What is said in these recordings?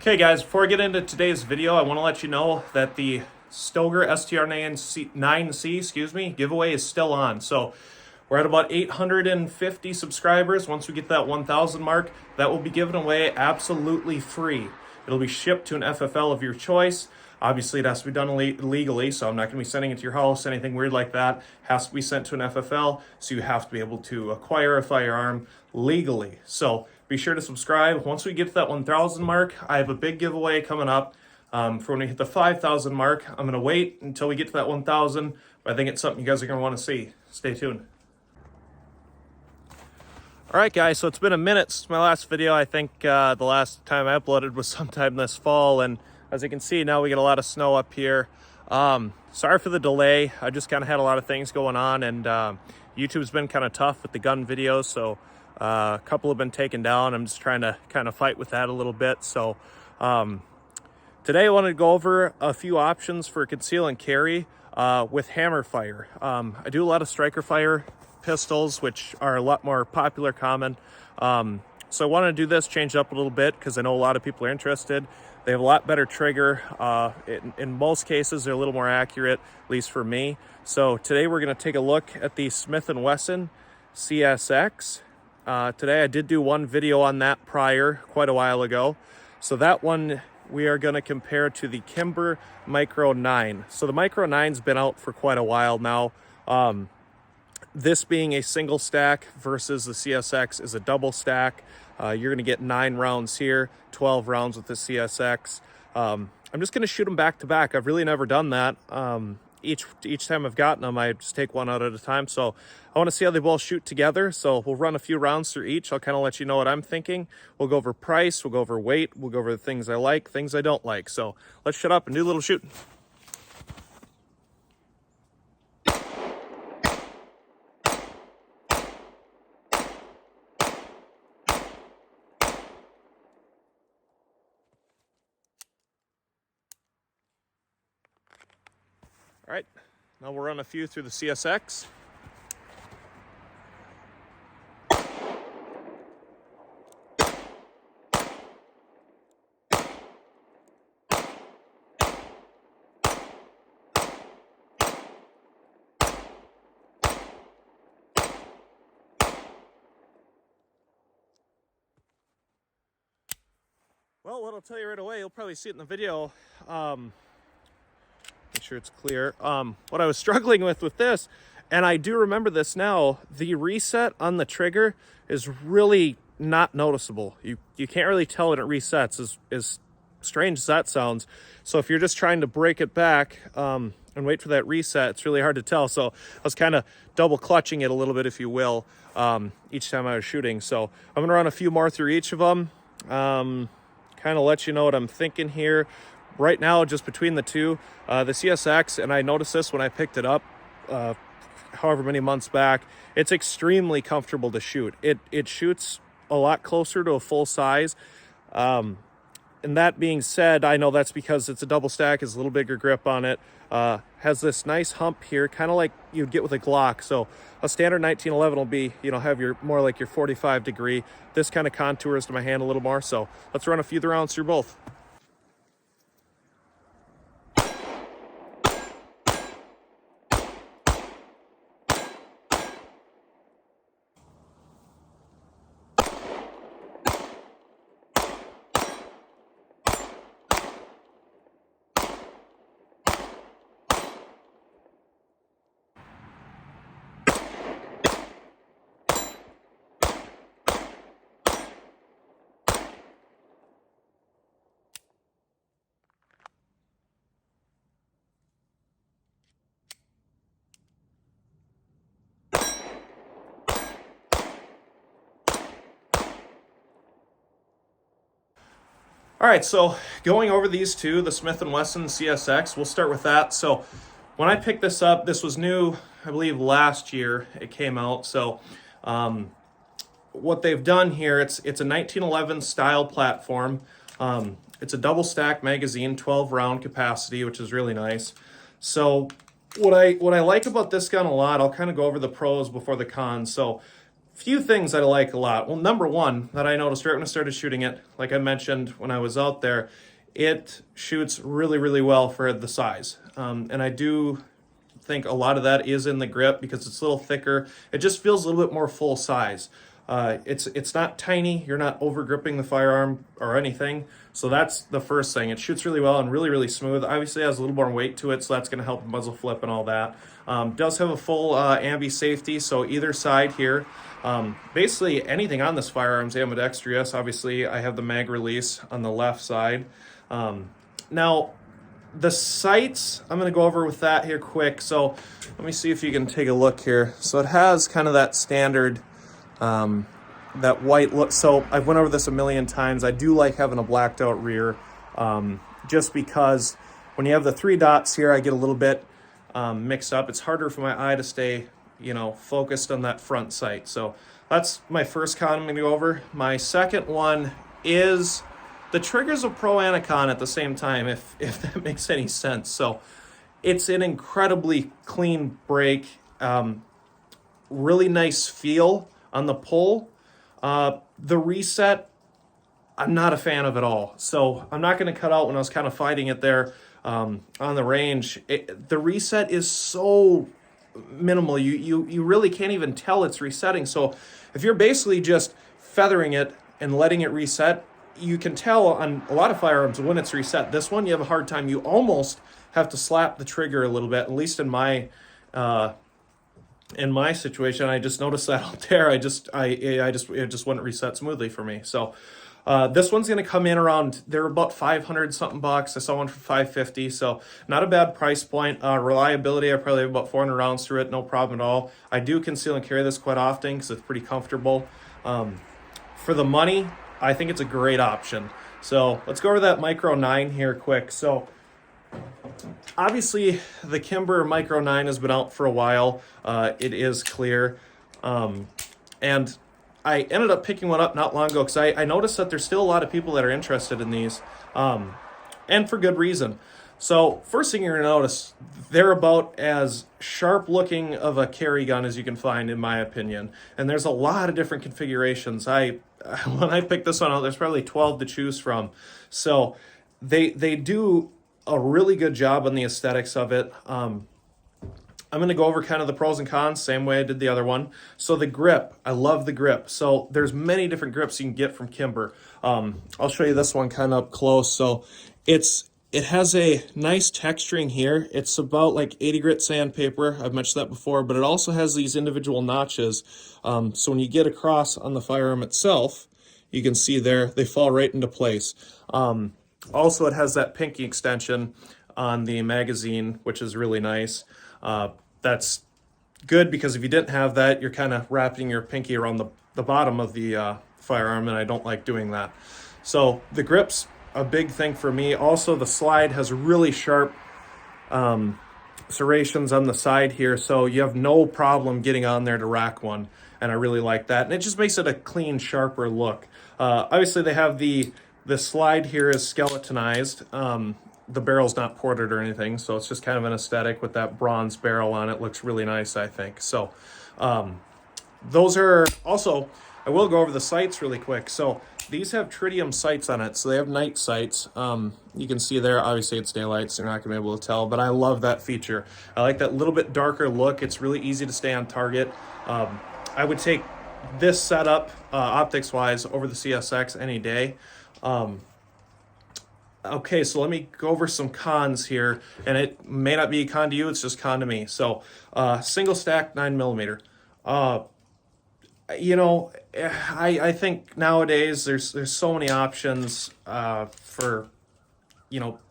Okay guys, before I get into today's video, I want to let you know that the Stoeger STR9C giveaway is still on. So we're at about 850 subscribers. Once we get that 1,000 mark, that will be given away absolutely free. It'll be shipped to an FFL of your choice. Obviously, it has to be done legally, so I'm not going to be sending it to your house, anything weird like that. It has to be sent to an FFL, so you have to be able to acquire a firearm legally. So be sure to subscribe. Once we get to that 1,000 mark, I have a big giveaway coming up. For when we hit the 5,000 mark, I'm going to wait until we get to that 1,000, but I think it's something you guys are going to want to see. Stay tuned. All right, guys, so it's been a minute since my last video. I think the last time I uploaded was sometime this fall, and as you can see, now we get a lot of snow up here. Sorry for the delay. I just kind of had a lot of things going on, and YouTube's been kind of tough with the gun videos, so a couple have been taken down. I'm just trying to kind of fight with that a little bit. So today I wanted to go over a few options for conceal and carry with hammer fire. I do a lot of striker fire pistols, which are a lot more popular, common. So I want to do this, change it up a little bit, because I know a lot of people are interested. They have a lot better trigger. In most cases, they're a little more accurate, at least for me. So today we're going to take a look at the Smith & Wesson CSX. Today I did do one video on that prior, quite a while ago. So that one we are going to compare to the Kimber mirco9. So the mirco9's been out for quite a while now. This being a single stack versus the CSX is a double stack. You're going to get 9 rounds here, 12 rounds with the CSX. I'm just going to shoot them back to back. I've really never done that. Each time I've gotten them, I just take one out at a time. So I want to see how they both shoot together. So we'll run a few rounds through each. I'll kind of let you know what I'm thinking. We'll go over price, we'll go over weight, we'll go over the things I like, things I don't like. So let's shut up and do a little shooting. All right, now we'll run a few through the CSX. Well, what I'll tell you right away, you'll probably see it in the video. Make sure it's clear. What I was struggling with this, and I do remember this now, the reset on the trigger is really not noticeable. You can't really tell when it resets, as strange as that sounds. So if you're just trying to break it back and wait for that reset, it's really hard to tell. So I was kind of double clutching it a little bit, if you will, each time I was shooting. So I'm gonna run a few more through each of them. Kind of let you know what I'm thinking here. Right now, just between the two, the CSX, and I noticed this when I picked it up however many months back, it's extremely comfortable to shoot. It shoots a lot closer to a full size. And that being said, I know that's because it's a double stack, it's a little bigger grip on it. Has this nice hump here, kind of like you'd get with a Glock. So a standard 1911 will be, have your more like your 45 degree. This kind of contours to my hand a little more. So let's run a few rounds through both. All right, so going over these two, the Smith & Wesson CSX, we'll start with that. So when I picked this up, this was new, I believe last year it came out. So what they've done here, it's a 1911 style platform. It's a double stack magazine, 12 round capacity, which is really nice. So what I like about this gun a lot, I'll kind of go over the pros before the cons. So few things that I like a lot. Well, number one that I noticed right when I started shooting it, like I mentioned when I was out there, it shoots really, really well for the size. And I do think a lot of that is in the grip because it's a little thicker. It just feels a little bit more full size. It's not tiny. You're not over gripping the firearm or anything. So that's the first thing. It shoots really well and really, really smooth. Obviously, it has a little more weight to it, so that's going to help the muzzle flip and all that. Does have a full ambi safety, so either side here. Basically, anything on this firearm is ambidextrous. Obviously, I have the mag release on the left side. Now, the sights, I'm going to go over with that here quick. So let me see if you can take a look here. So it has kind of that standard, that white look. So I've went over this a million times. I do like having a blacked out rear, just because when you have the 3 dots here, I get a little bit mixed up. It's harder for my eye to stay, focused on that front sight. So that's my first con I'm going to go over. My second one is the trigger's a pro and a con at the same time, if that makes any sense. So it's an incredibly clean break, really nice feel on the pull. The reset, I'm not a fan of at all. So I'm not going to cut out when I was kind of fighting it there on the range. The reset is so minimal. You really can't even tell it's resetting. So if you're basically just feathering it and letting it reset, you can tell on a lot of firearms when it's reset. This one, you have a hard time. You almost have to slap the trigger a little bit, at least in my situation. I just noticed that out there. It just wouldn't reset smoothly for me. So this one's going to come in around, they're about 500 something bucks. I saw one for 550, so not a bad price point. Reliability, I probably have about 400 rounds through it, no problem at all. I do conceal and carry this quite often because it's pretty comfortable. For the money, I think it's a great option. So let's go over that mirco9 here quick. So obviously the Kimber mirco9 has been out for a while. It is clear. And I ended up picking one up not long ago because I noticed that there's still a lot of people that are interested in these, and for good reason. So first thing you're going to notice, they're about as sharp looking of a carry gun as you can find, in my opinion. And there's a lot of different configurations. When I picked this one out, there's probably 12 to choose from. So they do a really good job on the aesthetics of it. I'm going to go over kind of the pros and cons, same way I did the other one. So the grip, I love the grip. So there's many different grips you can get from Kimber. I'll show you this one kind of up close. So it has a nice texturing here. It's about like 80 grit sandpaper. I've mentioned that before, but it also has these individual notches. So when you get across on the firearm itself, you can see there, they fall right into place. Also, it has that pinky extension on the magazine, which is really nice. That's good because if you didn't have that, you're kind of wrapping your pinky around the bottom of the firearm, and I don't like doing that. So the grip's a big thing for me. Also, the slide has really sharp serrations on the side here, so you have no problem getting on there to rack one, and I really like that. And it just makes it a clean, sharper look. Obviously, they have the slide here is skeletonized. The barrel's not ported or anything, so it's just kind of an aesthetic with that bronze barrel on it. Looks really nice, I think. So those are also, I will go over the sights really quick. So these have tritium sights on it, so they have night sights. You can see there, obviously it's daylight, so you're not gonna be able to tell, but I love that feature. I like that little bit darker look. It's really easy to stay on target. I would take this setup, optics-wise, over the CSX any day. Okay, so let me go over some cons here, and it may not be a con to you, it's just con to me. So, single stack 9mm. I think nowadays there's so many options for,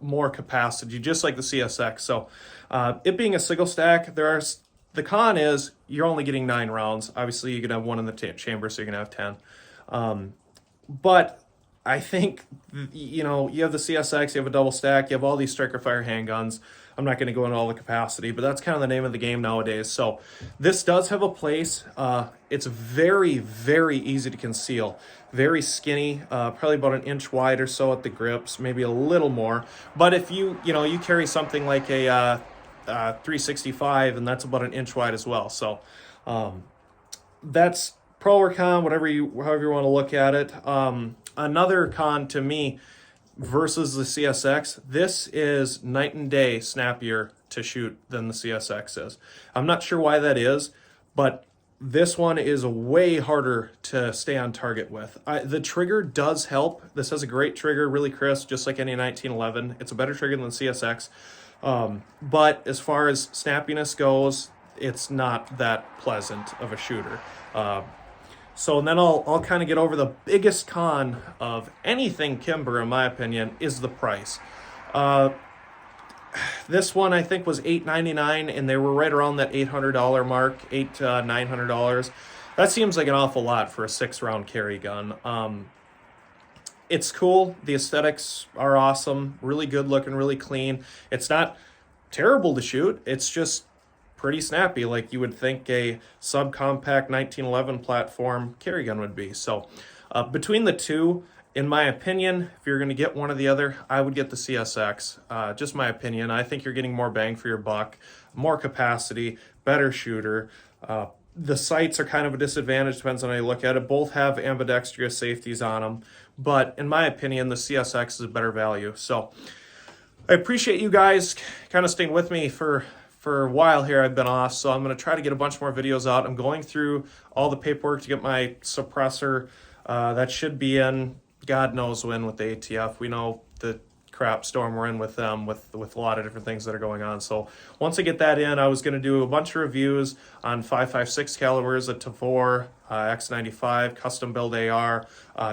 more capacity, just like the CSX. So, it being a single stack, the con is you're only getting 9 rounds. Obviously, you can have one in the chamber, so you're gonna have 10. But I think, you have the CSX, you have a double stack, you have all these striker fire handguns. I'm not going to go into all the capacity, but that's kind of the name of the game nowadays. So this does have a place. It's very, very easy to conceal. Very skinny, probably about an inch wide or so at the grips, maybe a little more. But if you carry something like a 365, and that's about an inch wide as well. So that's pro or con, however you want to look at it. Another con to me versus the CSX, this is night and day snappier to shoot than the CSX is. I'm not sure why that is, but this one is way harder to stay on target with. The trigger does help. This has a great trigger, really crisp, just like any 1911. It's a better trigger than the CSX. But as far as snappiness goes, it's not that pleasant of a shooter. So then I'll kind of get over the biggest con of anything Kimber, in my opinion, is the price. This one I think was $899, and they were right around that $800 mark, $800 to $900. That seems like an awful lot for a 6-round carry gun. It's cool. The aesthetics are awesome, really good looking, really clean. It's not terrible to shoot. It's just pretty snappy, like you would think a subcompact 1911 platform carry gun would be. So between the two, in my opinion, if you're going to get one or the other, I would get the CSX. Just my opinion. I think you're getting more bang for your buck, more capacity, better shooter. The sights are kind of a disadvantage, depends on how you look at it. Both have ambidextrous safeties on them, but in my opinion, the CSX is a better value. So I appreciate you guys kind of staying with me for a while here. I've been off, so I'm going to try to get a bunch more videos out. I'm going through all the paperwork to get my suppressor. That should be in God knows when with the ATF. We know the crap storm we're in with them, with a lot of different things that are going on. So once I get that in, I was going to do a bunch of reviews on 5.56 calibers, a Tavor, X95, custom build AR,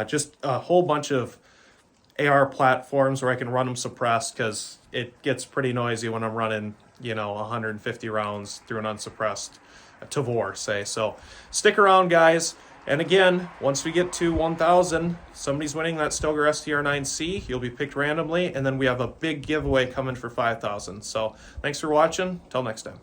just a whole bunch of AR platforms where I can run them suppressed, because it gets pretty noisy when I'm running, 150 rounds through an unsuppressed Tavor, say. So stick around, guys. And again, once we get to 1,000, somebody's winning that Stoeger STR9C. You'll be picked randomly, and then we have a big giveaway coming for 5,000. So thanks for watching. Till next time.